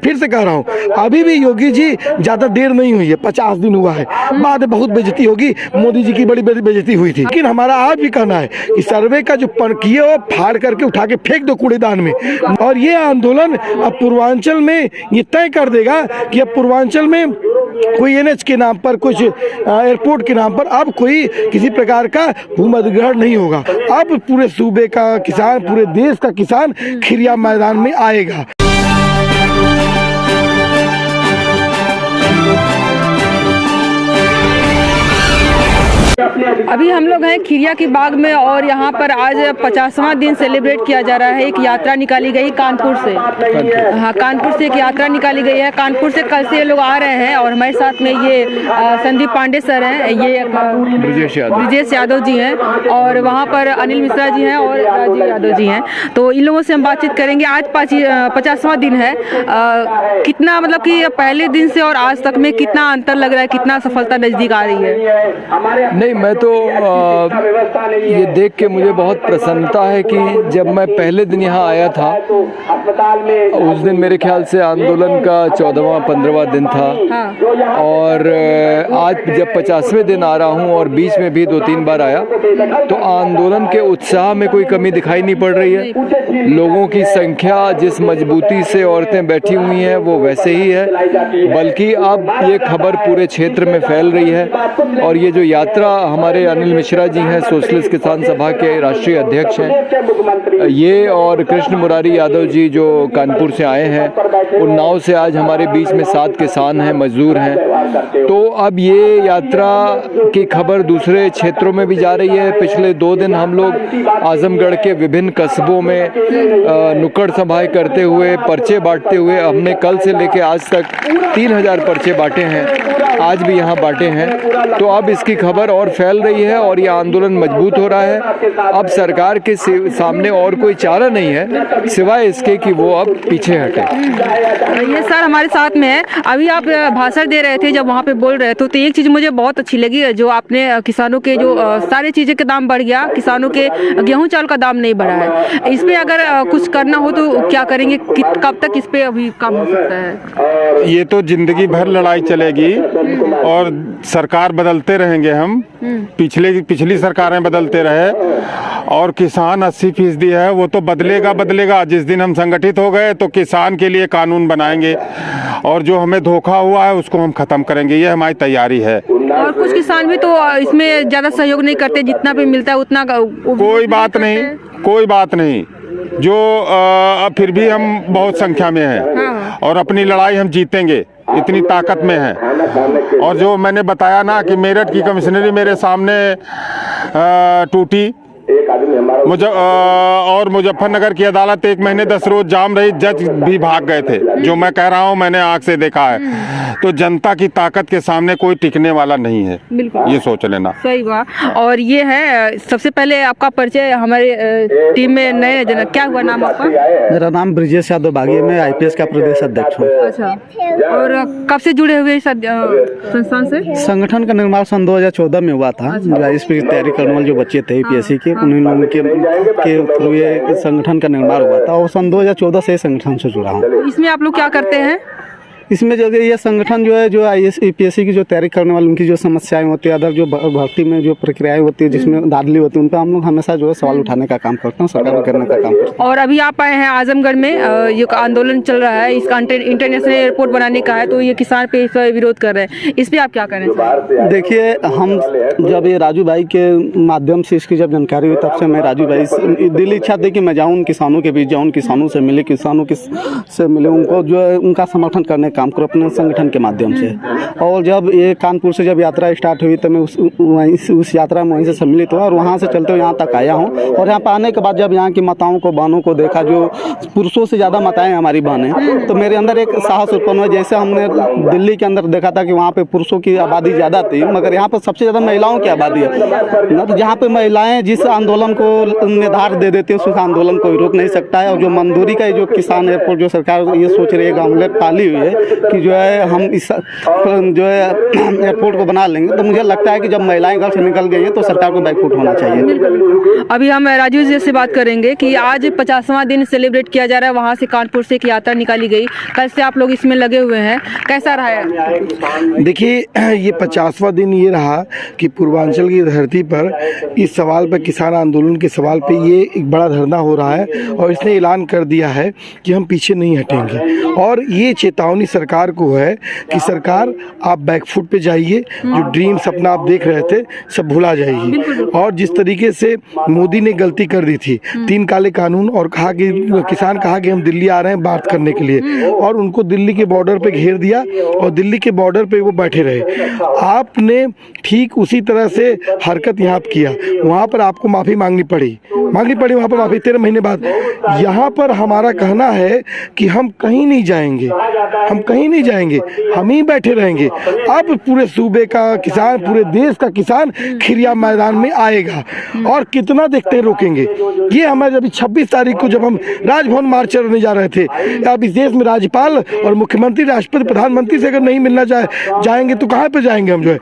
फिर से कह रहा हूँ, अभी भी योगी जी ज़्यादा देर नहीं हुई है, 50 दिन हुआ है, बाद में बहुत बेइज्जती होगी। मोदी जी की बड़ी बड़ी बेइज्जती हुई थी। लेकिन हमारा आज भी कहना है कि सर्वे का जो किए वो फाड़ करके उठा के फेंक दो कूड़ेदान में। और ये आंदोलन अब पूर्वांचल में ये तय कर देगा कि अब पूर्वांचल में कोई NH के नाम पर, कुछ एयरपोर्ट के नाम पर अब कोई किसी प्रकार का भूमि अधिग्रहण नहीं होगा। अब पूरे सूबे का किसान, पूरे देश का किसान खिरिया मैदान में आएगा। अभी हम लोग हैं खिरिया की बाग में और यहाँ पर आज 50वां दिन सेलिब्रेट किया जा रहा है। एक यात्रा निकाली गई कानपुर से। हाँ, कानपुर से एक यात्रा निकाली गई है। कानपुर से कल से ये लोग आ रहे हैं और हमारे साथ में ये संदीप पांडे सर हैं, ये ब्रिजेश यादव जी हैं और वहाँ पर अनिल मिश्रा जी हैं और राजीव यादव जी हैं। तो इन लोगों से हम बातचीत करेंगे। आज 50वां दिन है। कितना मतलब कि पहले दिन से और आज तक में कितना अंतर लग रहा है, कितना सफलता नज़दीक आ रही है? नहीं, मैं तो ये देख के मुझे बहुत प्रसन्नता है कि जब मैं पहले दिन यहाँ आया था उस दिन मेरे ख्याल से आंदोलन का 14वां 15वां दिन था। हाँ। और आज जब 50वें दिन आ रहा हूँ और बीच में भी 2-3 बार आया तो आंदोलन के उत्साह में कोई कमी दिखाई नहीं पड़ रही है। लोगों की संख्या जिस मजबूती से औरतें बैठी हुई हैं वो वैसे ही है, बल्कि अब ये खबर पूरे क्षेत्र में फैल रही है। और ये जो यात्रा हमारे अनिल मिश्रा जी हैं, सोशलिस्ट किसान सभा के राष्ट्रीय अध्यक्ष हैं, ये और कृष्ण मुरारी यादव जी जो कानपुर से आए हैं, उन्नाव से आज हमारे बीच में 7 किसान हैं, मजदूर हैं। तो अब ये यात्रा की खबर दूसरे क्षेत्रों में भी जा रही है। पिछले 2 दिन हम लोग आजमगढ़ के विभिन्न कस्बों में नुक्कड़ सभाएं करते हुए, पर्चे बांटते हुए, हमने कल से लेकर आज तक 3000 पर्चे बांटे हैं, आज भी यहाँ बांटे हैं। तो अब इसकी खबर और फैल रही है और ये आंदोलन मजबूत हो रहा है। अब सरकार के सामने और कोई चारा नहीं है सिवाय इसके कि वो अब पीछे हटे। ये सर हमारे साथ में है। अभी आप भाषण दे रहे थे, जब वहाँ पे बोल रहे थे तो एक चीज़ मुझे बहुत अच्छी लगी, जो आपने किसानों के जो सारी चीज़ें के दाम बढ़ गया, किसानों के गेहूँ चावल का दाम नहीं बढ़ा है। इस पर अगर कुछ करना हो तो क्या करेंगे? कब तक इस पर अभी काम हो सकता है? ये तो जिंदगी भर लड़ाई चलेगी और सरकार बदलते रहेंगे हम। पिछली सरकारें बदलते रहे और किसान 80% है, वो तो बदलेगा। जिस दिन हम संगठित हो गए तो किसान के लिए कानून बनाएंगे और जो हमें धोखा हुआ है उसको हम खत्म करेंगे। ये हमारी तैयारी है। और कुछ किसान भी तो इसमें ज्यादा सहयोग नहीं करते, जितना भी मिलता है उतना। कोई बात नहीं, जो फिर भी हम बहुत संख्या में हैं। हाँ। और अपनी लड़ाई हम जीतेंगे, इतनी ताकत में है। और जो मैंने बताया ना कि मेरठ की कमिश्नरी मेरे सामने टूटी, और मुजफ्फरनगर की अदालत 1 महीने 10 रोज जाम रही, जज भी भाग गए थे। जो मैं कह रहा हूँ मैंने आँख से देखा है। तो जनता की ताकत के सामने कोई टिकने वाला नहीं है, ये सोच लेना। सही बात। और ये है, सबसे पहले आपका परिचय हमारे टीम में नए जना, क्या हुआ नाम आपका? मेरा नाम ब्रिजेश यादव बागी है, मैं IPS का प्रदेश अध्यक्ष हूँ। अच्छा, और कब से जुड़े हुए संस्थान से? संगठन का निर्माण सन 2014 में हुआ था। इस पर तैयारी करने वाले जो बच्चे थे APSC के, उनके थ्रू ये संगठन का निर्माण हुआ था और सन 2014 से संगठन से जुड़ा हूँ। इसमें आप लोग क्या करते हैं? इसमें जो ये संगठन जो है, जो IAS APSC की जो तैयारी करने वाले उनकी जो समस्याएं होती है, अदर जो भर्ती में जो प्रक्रियाएं होती है जिसमें धांधली होती है, उन पर हम लोग हमेशा जो है सवाल उठाने का काम करते हैं, सरकार में करने का काम करते हैं। और अभी आप आए हैं आजमगढ़ में, ये आंदोलन चल रहा है, इसका इंटरनेशनल एयरपोर्ट बनाने का है, तो ये किसान पे इसका विरोध कर रहे हैं, इस पर आप क्या करें? देखिए, हम जब ये राजू भाई के माध्यम से इसकी जब जानकारी हुई, तब से मैं राजू भाई दिल इच्छा थी कि मैं जाऊँ उन किसानों के बीच, जाऊँ किसानों से मिले, उनको जो है उनका समर्थन करने काम करो अपने संगठन के माध्यम से। और जब ये कानपुर से जब यात्रा स्टार्ट हुई तो मैं उस यात्रा में वहीं से सम्मिलित हुआ और वहाँ से चलते हुए यहाँ तक आया हूँ। और यहाँ पर आने के बाद जब यहाँ की माताओं को, बहनों को देखा, जो पुरुषों से ज़्यादा माताएं हमारी बहनें, तो मेरे अंदर एक साहस उत्पन्न हुआ। जैसे हमने दिल्ली के अंदर देखा था कि वहाँ पे पुरुषों की आबादी ज़्यादा थी, मगर यहाँ पर सबसे ज़्यादा महिलाओं की आबादी है ना। तो जहाँ पे महिलाएं जिस आंदोलन को निर्धार दे देती है उस आंदोलन को रोक नहीं सकता है। और जो मंदोरी का जो किसान एयरपोर्ट जो सरकार ये सोच रही है, गाँव पाली हुई है, कि जो है हम इस जो है एयरपोर्ट को बना लेंगे, तो मुझे लगता है कि जब महिलाएं घर से निकल गई हैं तो सरकार को बैकफुट होना चाहिए। अभी हम राजीव जी से बात करेंगे कि आज 50वां दिन सेलिब्रेट किया जा रहा है, वहाँ से कानपुर से एक यात्रा निकाली गई, कल से आप लोग इसमें लगे हुए हैं, कैसा रहा है? देखिए, ये 50वां दिन ये रहा कि पूर्वांचल की धरती पर इस सवाल पर, किसान आंदोलन के सवाल पे ये एक बड़ा धरना हो रहा है और इसने ऐलान कर दिया है कि हम पीछे नहीं हटेंगे। और ये चेतावनी सरकार को है कि सरकार आप बैकफुट पे जाइए, जो ड्रीम सपना आप देख रहे थे सब भुला जाइए। और जिस तरीके से मोदी ने गलती कर दी थी, 3 काले कानून, और कहा कि किसान कहा कि हम दिल्ली आ रहे हैं बात करने के लिए, और उनको दिल्ली के बॉर्डर पे घेर दिया और दिल्ली के बॉर्डर पे वो बैठे रहे। आपने ठीक उसी तरह से हरकत यहाँ किया, वहाँ पर आपको माफ़ी मांगनी पड़ी वहाँ पर माफ़ी 13 महीने बाद। यहाँ पर हमारा कहना है कि हम कहीं नहीं जाएंगे, हम ही बैठे रहेंगे। अब पूरे सूबे का किसान, पूरे देश का किसान खिरिया मैदान में आएगा, और कितना देखते रोकेंगे। ये हमारे अभी 26 तारीख को जब हम राजभवन मार्च करने जा रहे थे, अब इस देश में राज्यपाल और मुख्यमंत्री, राष्ट्रपति, प्रधानमंत्री से अगर नहीं मिलना जाएंगे तो कहाँ पे जाएंगे हम, जो है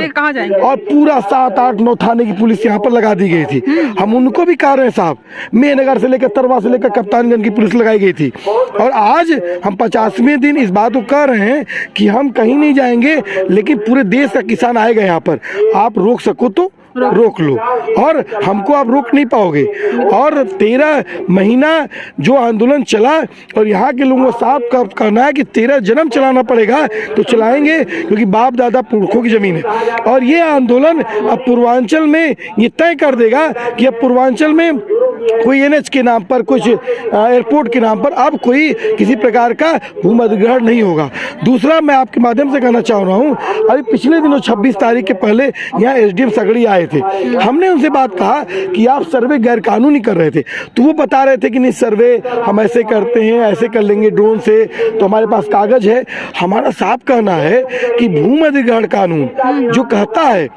कहाँ जाएंगे? और पूरा 7, 8, 9 थाने की पुलिस यहाँ पर लगा दी गई थी। हम उनको भी कह रहे हैं साहब, मेहनगर से लेकर तरवा से लेकर कप्तानगंज की पुलिस लगाई गई थी। और आज हम 50वें दिन इस बात को कह रहे हैं कि हम कहीं नहीं जाएंगे, लेकिन पूरे देश का किसान आएगा यहाँ पर। आप रोक सको तो रोक लो, और हमको आप रोक नहीं पाओगे। और 13 महीना जो आंदोलन चला, और यहाँ के लोगों को साफ कहना है कि 13 जन्म चलाना पड़ेगा तो चलाएंगे, क्योंकि बाप दादा पुरखों की जमीन है। और ये आंदोलन अब पूर्वांचल में ये तय कर देगा कि अब पूर्वांचल में कोई NH के नाम पर, कुछ एयरपोर्ट के नाम पर अब कोई किसी प्रकार का भूमि अधिग्रहण नहीं होगा। दूसरा, मैं आपके माध्यम से कहना चाह रहा हूँ, अभी पिछले दिनों 26 तारीख के पहले यहाँ SDM सगड़ी आए थे। हमने उनसे बात कहा कि आप सर्वे गैर कानूनी कर रहे थे, तो वो बता रहे थे कि नहीं, सर्वे हम ऐसे करते हैं, ऐसे कर लेंगे ड्रोन से, तो हमारे पास कागज है। हमारा साफ कहना है कि भूमि अधिग्रहण कानून जो कहता है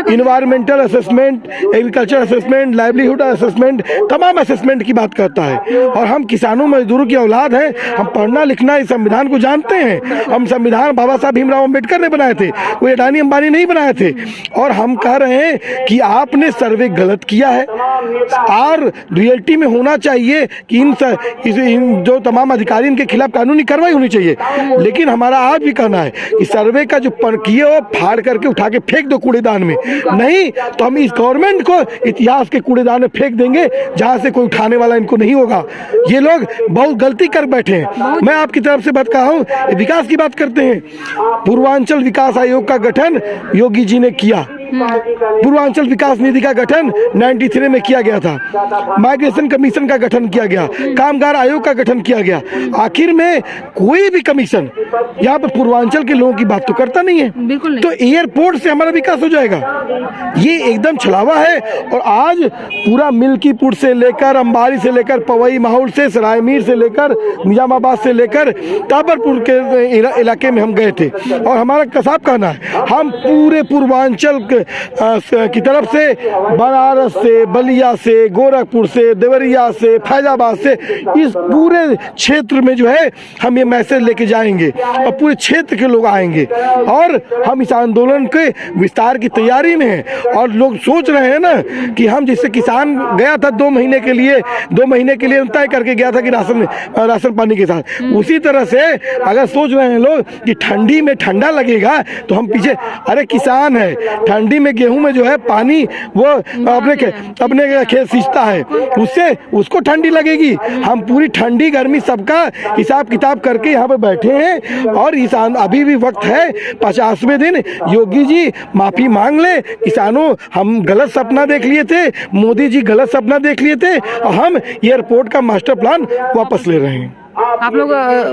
environmental assessment, agriculture assessment, livelihood assessment, तमाम असेसमेंट की बात करता है। और हम किसानों मजदूरों की औलाद हैं, हम पढ़ना लिखना इस संविधान को जानते हैं। हम संविधान बाबा साहब भीमराव अम्बेडकर ने बनाए थे, कोई अडानी अंबानी नहीं बनाए थे। और हम कह रहे हैं कि आपने सर्वे गलत किया है, और रियलिटी में होना चाहिए कि इन जो तमाम अधिकारी, इनके खिलाफ कानूनी कार्रवाई होनी चाहिए। लेकिन हमारा आज भी कहना है कि सर्वे का जो किए वो फाड़ करके उठा के फेंक दो कूड़ेदान में, नहीं तो हम इस गवर्नमेंट को इतिहास के कूड़ेदान में फेंक देंगे, जहां से कोई उठाने वाला इनको नहीं होगा। ये लोग बहुत गलती कर बैठे हैं। मैं आपकी तरफ से बात कहा हूँ, विकास की बात करते हैं। पूर्वांचल विकास आयोग का गठन योगी जी ने किया, पूर्वांचल विकास निधि का गठन 93 में किया गया था, माइग्रेशन कमीशन का गठन किया गया, कामगार आयोग का गठन किया गया। आखिर में कोई भी कमीशन यहाँ पर पूर्वांचल के लोगों की बात तो करता नहीं है। बिल्कुल नहीं। तो एयरपोर्ट से हमारा विकास हो जाएगा, ये एकदम छलावा है। और आज पूरा मिल्कीपुर से लेकर, अंबारी से लेकर, पवई माहौल से, सरायमीर से लेकर, निजामाबाद से लेकर ताबरपुर के इलाके में हम गए थे। और हमारा कसाब कहना है, हम पूरे पूर्वांचल की तरफ से, बनारस से, बलिया से, गोरखपुर से, देवरिया से, फैजाबाद से, इस पूरे क्षेत्र में जो है हम ये मैसेज लेके जाएंगे, और पूरे क्षेत्र के लोग आएंगे। और हम इस आंदोलन के विस्तार की तैयारी में हैं। और लोग सोच रहे हैं ना कि हम, जिससे किसान गया था 2 महीने के लिए तय करके गया था कि राशन पानी के साथ, उसी तरह से अगर सोच रहे हैं लोग कि ठंडी में ठंडा लगेगा तो हम पीछे, अरे किसान है, ठंडी में गेहूं में जो है पानी वो अपने खेत सींचता है, उससे उसको ठंडी लगेगी। हम पूरी ठंडी गर्मी सबका हिसाब किताब करके यहाँ पे बैठे हैं। और इस अभी भी वक्त है, 50वें दिन योगी जी माफी मांग ले। किसानों, हम गलत सपना देख लिए थे, मोदी जी गलत सपना देख लिए थे, और हम एयरपोर्ट का मास्टर प्लान वापस ले रहे हैं। आप लोग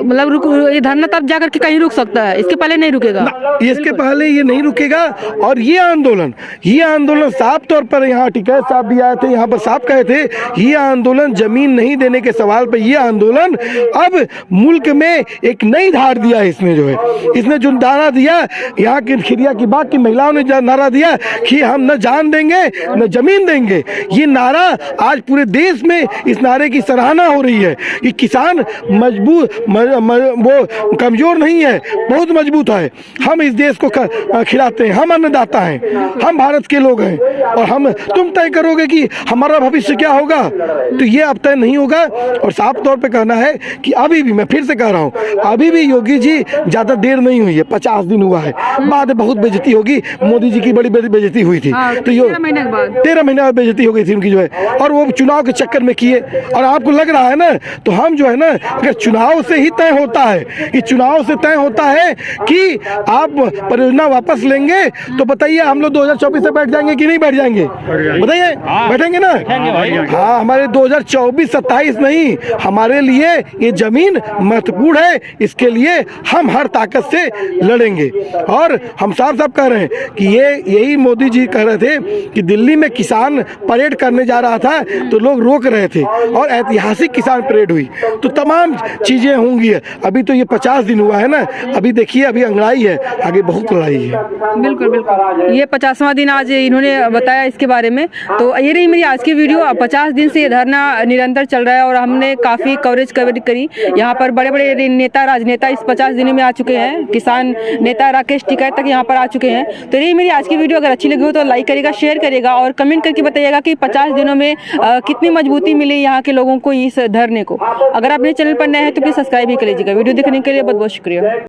मतलब ये धरना तब जाकर के कहीं रुक सकता है, इसके पहले नहीं रुकेगा? इसके पहले ये नहीं रुकेगा। और ये आंदोलन साफ तौर पर, यहाँ टिकैत साहब भी आए थे, यहाँ पर साफ कहे थे, ये आंदोलन जमीन नहीं देने के सवाल पर, ये आंदोलन अब मुल्क में एक नई धार दिया है। इसने जो नारा दिया, यहाँ की खिरिया की बात की महिलाओं ने नारा दिया कि हम न जान देंगे न जमीन देंगे। ये नारा आज पूरे देश में इस नारे की सराहना हो रही है कि किसान वो कमजोर नहीं है, बहुत मजबूत है। हम इस देश को खिलाते हैं, हम अन्नदाता हैं, हम भारत के लोग हैं। और हम तुम तय करोगे कि हमारा भविष्य क्या होगा, तो ये अब तय नहीं होगा। और साफ तौर पे कहना है कि अभी भी, मैं फिर से कह रहा हूँ, अभी भी योगी जी ज्यादा देर नहीं हुई है, 50 दिन हुआ है। बाद में बहुत बेइज्जती होगी, मोदी जी की बड़ी बेइज्जती हुई थी। तो 13 महीने के बाद 13 महीने बाद बेइज्जती हो गई थी उनकी जो है, और वो चुनाव के चक्कर में किए। और आपको लग रहा है ना, तो हम जो है ना, अगर चुनाव से ही तय होता है, कि चुनाव से तय होता है कि आप परियोजना वापस लेंगे, तो बताइए हम लोग 2024 से बैठ जाएंगे कि नहीं बैठ जाएंगे? बताइए, बैठेंगे ना? हाँ, हमारे 2024-27 नहीं, हमारे लिए ये जमीन महत्वपूर्ण है। इसके लिए हम हर ताकत से लड़ेंगे। और हम साफ साफ कह रहे हैं कि यही मोदी जी कह रहे थे कि दिल्ली में किसान परेड करने जा रहा था तो लोग रोक रहे थे, और ऐतिहासिक किसान परेड हुई। तो तमाम चीजें होंगी। अभी तो ये 50 दिन हुआ है ना, अभी देखिए, अभी अंगड़ाई है, आगे बहुत लड़ाई है। बिल्कुल बिल्कुल, ये 50वां दिन आज इन्होंने बताया इसके बारे में। तो ये रही मेरी आज की वीडियो। 50 दिन से ये धरना निरंतर चल रहा है और हमने काफ़ी कवरेज करी। यहाँ पर बड़े बड़े नेता, राजनेता इस 50 दिनों में आ चुके हैं। किसान नेता राकेश टिकैत तक यहाँ पर आ चुके हैं। तो यही मेरी आज की वीडियो। अगर अच्छी लगी हो तो लाइक करिएगा, शेयर करिएगा और कमेंट करके बताइएगा कि 50 दिनों में कितनी मजबूती मिली यहाँ के लोगों को इस धरने को। अगर आप मेरे चैनल पर नए हैं तो प्लीज़ सब्सक्राइब भी कर लीजिएगा। वीडियो देखने के लिए बहुत बहुत शुक्रिया।